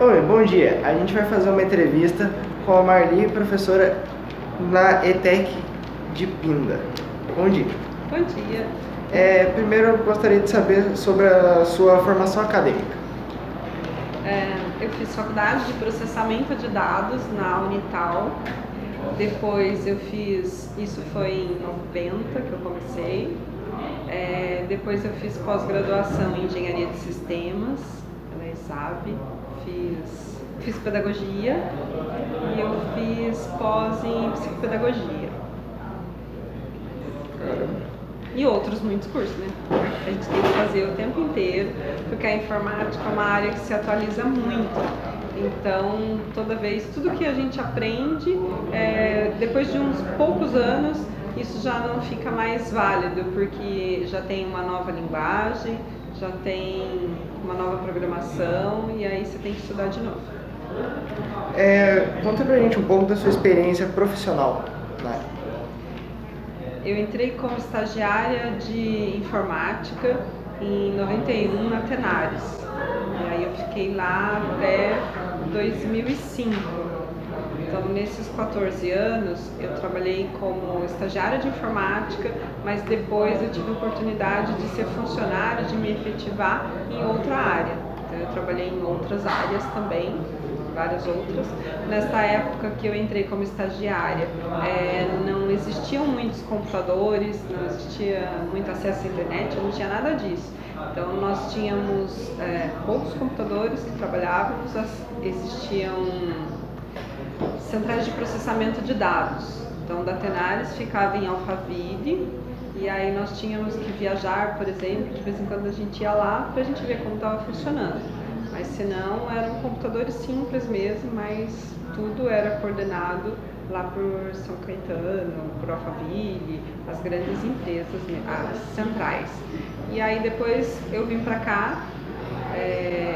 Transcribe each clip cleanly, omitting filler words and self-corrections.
Oi, bom dia. A gente vai fazer uma entrevista com a Marli, professora na ETEC de Pinda. Bom dia. Bom dia. Primeiro eu gostaria de saber sobre a sua formação acadêmica. Eu fiz faculdade de processamento de dados na Unital. Depois eu fiz, isso foi em 90 que eu comecei. Depois eu fiz pós-graduação em engenharia de sistemas, pela ESAB. Fiz pedagogia e eu fiz pós em psicopedagogia. E outros muitos cursos, né? A gente tem que fazer o tempo inteiro, porque a informática é uma área que se atualiza muito. Então, toda vez, tudo que a gente aprende, depois de uns poucos anos, isso já não fica mais válido, porque já tem uma nova linguagem, já tem uma nova programação, e aí você tem que estudar de novo. Conta pra gente um pouco da sua experiência profissional, né? Eu entrei como estagiária de informática em 91 na Tenares. E aí eu fiquei lá até 2005. Então, nesses 14 anos, eu trabalhei como estagiária de informática, mas depois eu tive a oportunidade de ser funcionária, de me efetivar em outra área. Então, eu trabalhei em outras áreas também, várias outras. Nessa época que eu entrei como estagiária, não existiam muitos computadores, não existia muito acesso à internet, não tinha nada disso. Então nós tínhamos poucos computadores que trabalhávamos, existiam centrais de processamento de dados. Então da Tenares ficava em Alphaville, e aí nós tínhamos que viajar, por exemplo, de vez em quando a gente ia lá para a gente ver como estava funcionando. Mas senão eram computadores simples mesmo, mas tudo era coordenado lá por São Caetano, por Alphaville, as grandes empresas, as centrais. E aí depois eu vim para cá,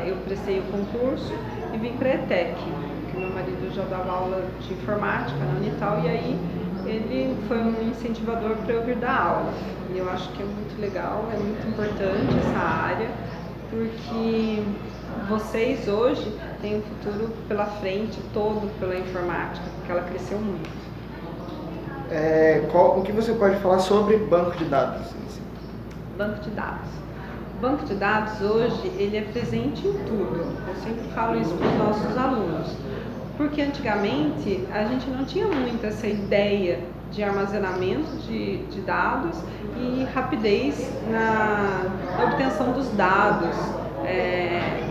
eu prestei o concurso e vim para a ETEC, que meu marido já dava aula de informática na Unital, e aí ele foi um incentivador para eu vir dar aula. E eu acho que é muito legal, é muito importante essa área, porque vocês hoje têm um futuro pela frente todo pela informática, porque ela cresceu muito. O que você pode falar sobre banco de dados? Banco de dados. O banco de dados hoje, ele é presente em tudo. Eu sempre falo isso para os nossos alunos. Porque antigamente a gente não tinha muito essa ideia de armazenamento de dados e rapidez na obtenção dos dados,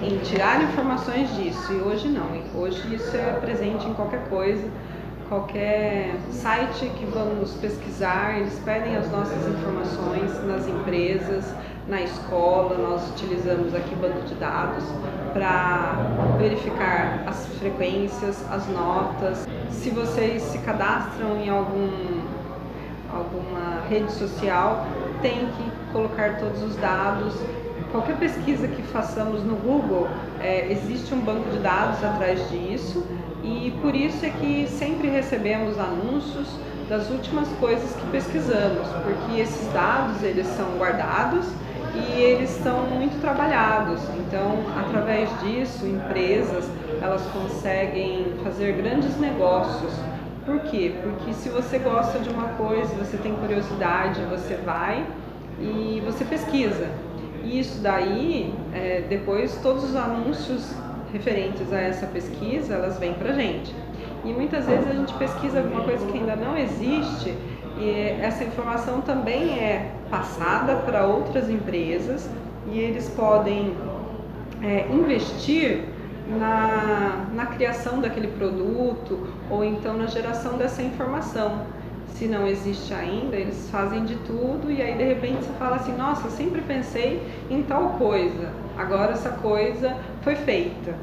em tirar informações disso. E hoje não. Hoje isso é presente em qualquer coisa. Qualquer site que vamos pesquisar, eles pedem as nossas informações nas empresas, na escola. Nós utilizamos aqui banco de dados para verificar as frequências, as notas. Se vocês se cadastram em alguma rede social, tem que colocar todos os dados. Qualquer pesquisa que façamos no Google, existe um banco de dados atrás disso, e por isso é que sempre recebemos anúncios das últimas coisas que pesquisamos, porque esses dados eles são guardados e eles são muito trabalhados. Então, através disso, empresas elas conseguem fazer grandes negócios. Por quê? Porque se você gosta de uma coisa, você tem curiosidade, você vai e você pesquisa. E isso daí, depois todos os anúncios referentes a essa pesquisa, elas vêm pra gente. E muitas vezes a gente pesquisa alguma coisa que ainda não existe, e essa informação também é passada para outras empresas, e eles podem investir na criação daquele produto, ou então na geração dessa informação. Se não existe ainda, eles fazem de tudo, e aí de repente você fala assim: nossa, eu sempre pensei em tal coisa, agora essa coisa foi feita.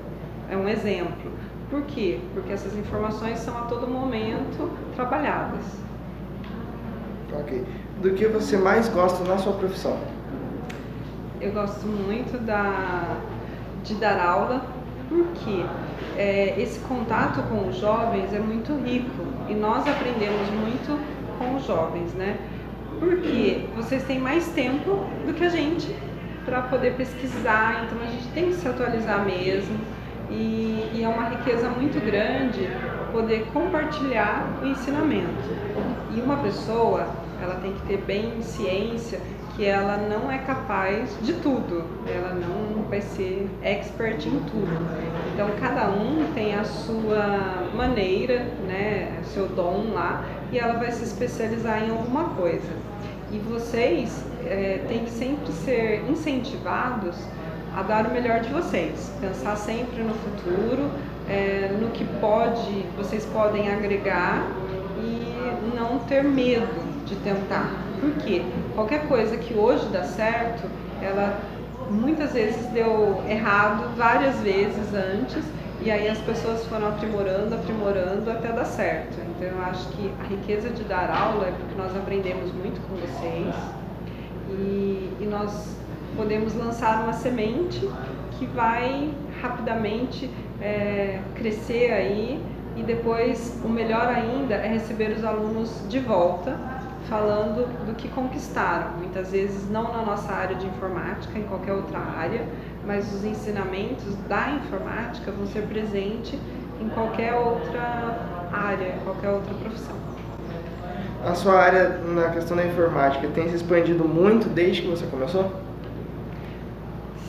É um exemplo. Por quê? Porque essas informações são a todo momento trabalhadas. Ok. Do que você mais gosta na sua profissão? Eu gosto muito de dar aula, porque esse contato com os jovens é muito rico e nós aprendemos muito com os jovens, né? Porque vocês têm mais tempo do que a gente para poder pesquisar, então a gente tem que se atualizar mesmo. E é uma riqueza muito grande poder compartilhar o ensinamento. E uma pessoa, ela tem que ter bem ciência que ela não é capaz de tudo, ela não vai ser expert em tudo. Então cada um tem a sua maneira, né, seu dom lá, e ela vai se especializar em alguma coisa. E vocês têm que sempre ser incentivados a dar o melhor de vocês, pensar sempre no futuro, no que vocês podem agregar e não ter medo de tentar. Por quê? Qualquer coisa que hoje dá certo, ela muitas vezes deu errado várias vezes antes, e aí as pessoas foram aprimorando até dar certo. Então eu acho que a riqueza de dar aula é porque nós aprendemos muito com vocês e nós podemos lançar uma semente que vai rapidamente crescer aí, e depois o melhor ainda é receber os alunos de volta falando do que conquistaram, muitas vezes não na nossa área de informática, em qualquer outra área, mas os ensinamentos da informática vão ser presentes em qualquer outra área, em qualquer outra profissão. A sua área na questão da informática tem se expandido muito desde que você começou?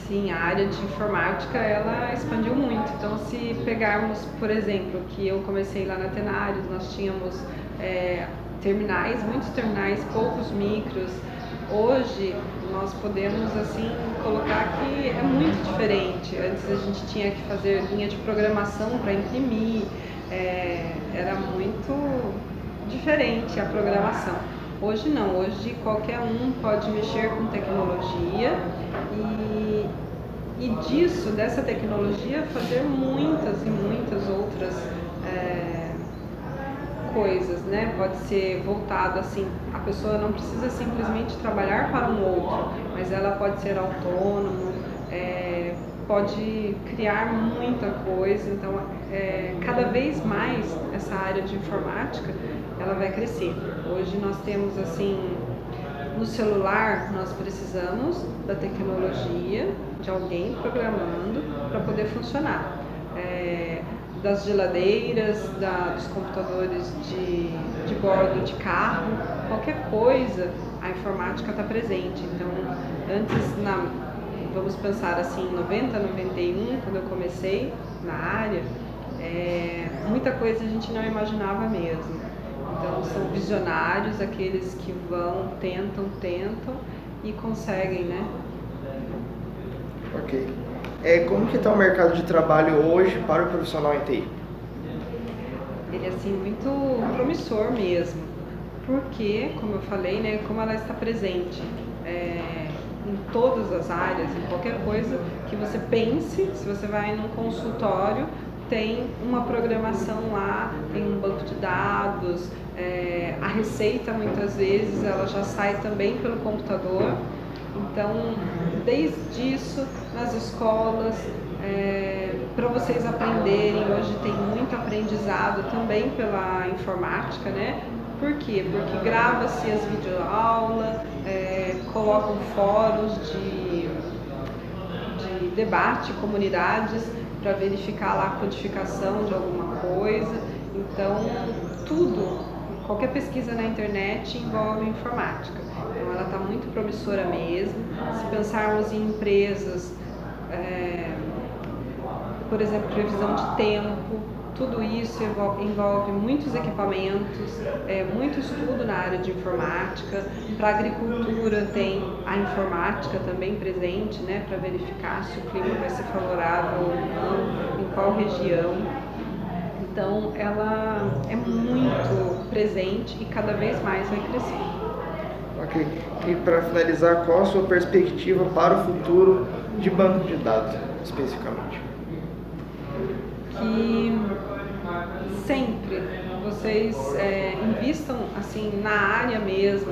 Sim, a área de informática ela expandiu muito. Então, se pegarmos, por exemplo, que eu comecei lá na Tenários, nós tínhamos terminais, muitos terminais, poucos micros. Hoje nós podemos assim colocar que é muito diferente. Antes a gente tinha que fazer linha de programação para imprimir, era muito diferente a programação. Hoje não, hoje qualquer um pode mexer com tecnologia e dessa tecnologia fazer muitas e muitas outras coisas, né? Pode ser voltado assim, a pessoa não precisa simplesmente trabalhar para um outro, mas ela pode ser autônomo, pode criar muita coisa. Então, cada vez mais essa área de informática, ela vai crescer. Hoje nós temos assim, no celular nós precisamos da tecnologia, de alguém programando para poder funcionar. Das geladeiras, dos computadores de bordo de carro, qualquer coisa, a informática está presente. Então, antes, vamos pensar assim, em 90, 91, quando eu comecei na área, muita coisa a gente não imaginava mesmo. Então, são visionários aqueles que vão, tentam e conseguem, né? Ok. Como que está o mercado de trabalho hoje para o profissional em TI? Ele é assim, muito promissor mesmo, porque, como eu falei, né, como ela está presente em todas as áreas, em qualquer coisa que você pense, se você vai num consultório, tem uma programação lá, tem um banco de dados, a receita muitas vezes ela já sai também pelo computador. Então, desde isso, nas escolas, para vocês aprenderem, hoje tem muito aprendizado também pela informática, né? Por quê? Porque grava-se as videoaulas, colocam fóruns de debate, comunidades, para verificar lá a codificação de alguma coisa. Então, qualquer pesquisa na internet envolve informática. Então, ela está muito promissora mesmo. Se pensarmos em empresas, por exemplo, previsão de tempo, tudo isso envolve muitos equipamentos, muito estudo na área de informática. Para a agricultura tem a informática também presente, né, para verificar se o clima vai ser favorável ou não, em qual região. Então, ela é muito presente e cada vez mais vai crescer. Ok. E para finalizar, qual a sua perspectiva para o futuro de banco de dados, especificamente? Que sempre vocês invistam assim na área mesmo,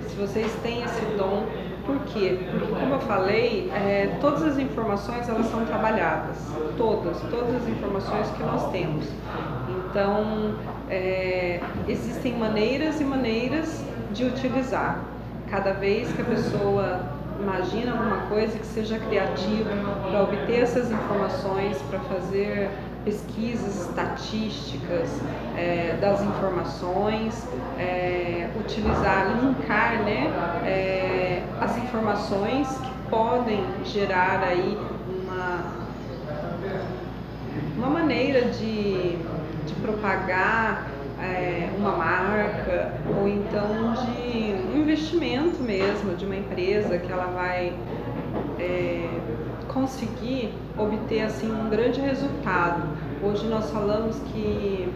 se vocês têm esse dom. Por quê? Porque, como eu falei, todas as informações elas são trabalhadas, todas as informações que nós temos. Então, existem maneiras e maneiras de utilizar. Cada vez que a pessoa imagina alguma coisa, que seja criativa para obter essas informações, para fazer pesquisas estatísticas das informações, utilizar, linkar, né, as informações que podem gerar aí uma maneira de propagar uma marca, ou então de um investimento mesmo de uma empresa que ela vai conseguir obter assim um grande resultado. Hoje nós falamos que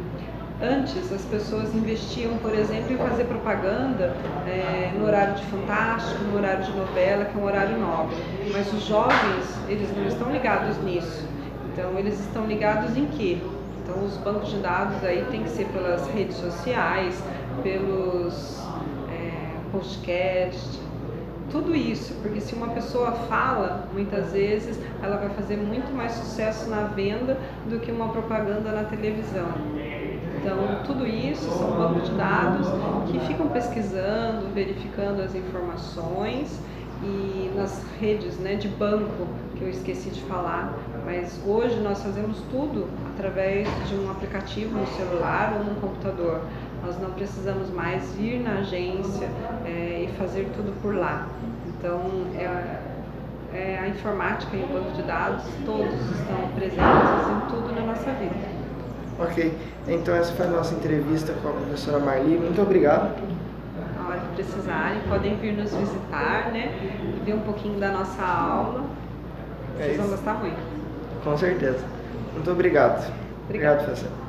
antes as pessoas investiam, por exemplo, em fazer propaganda no horário de Fantástico, no horário de novela, que é um horário nobre. Mas os jovens, eles não estão ligados nisso. Então eles estão ligados em quê? Então os bancos de dados aí tem que ser pelas redes sociais, pelos podcasts, tudo isso, porque se uma pessoa fala, muitas vezes ela vai fazer muito mais sucesso na venda do que uma propaganda na televisão. Então, tudo isso são bancos de dados que ficam pesquisando, verificando as informações, e nas redes, né, de banco, que eu esqueci de falar, mas hoje nós fazemos tudo através de um aplicativo no celular ou no computador. Nós não precisamos mais ir na agência e fazer tudo por lá. Então, a informática e o banco de dados, todos estão presentes em tudo na nossa vida. Ok, então essa foi a nossa entrevista com a professora Marli. Muito obrigado. Na hora que precisarem, podem vir nos visitar, né? Ver um pouquinho da nossa aula. Vocês vão gostar muito. Com certeza. Muito obrigado. Obrigado, professor.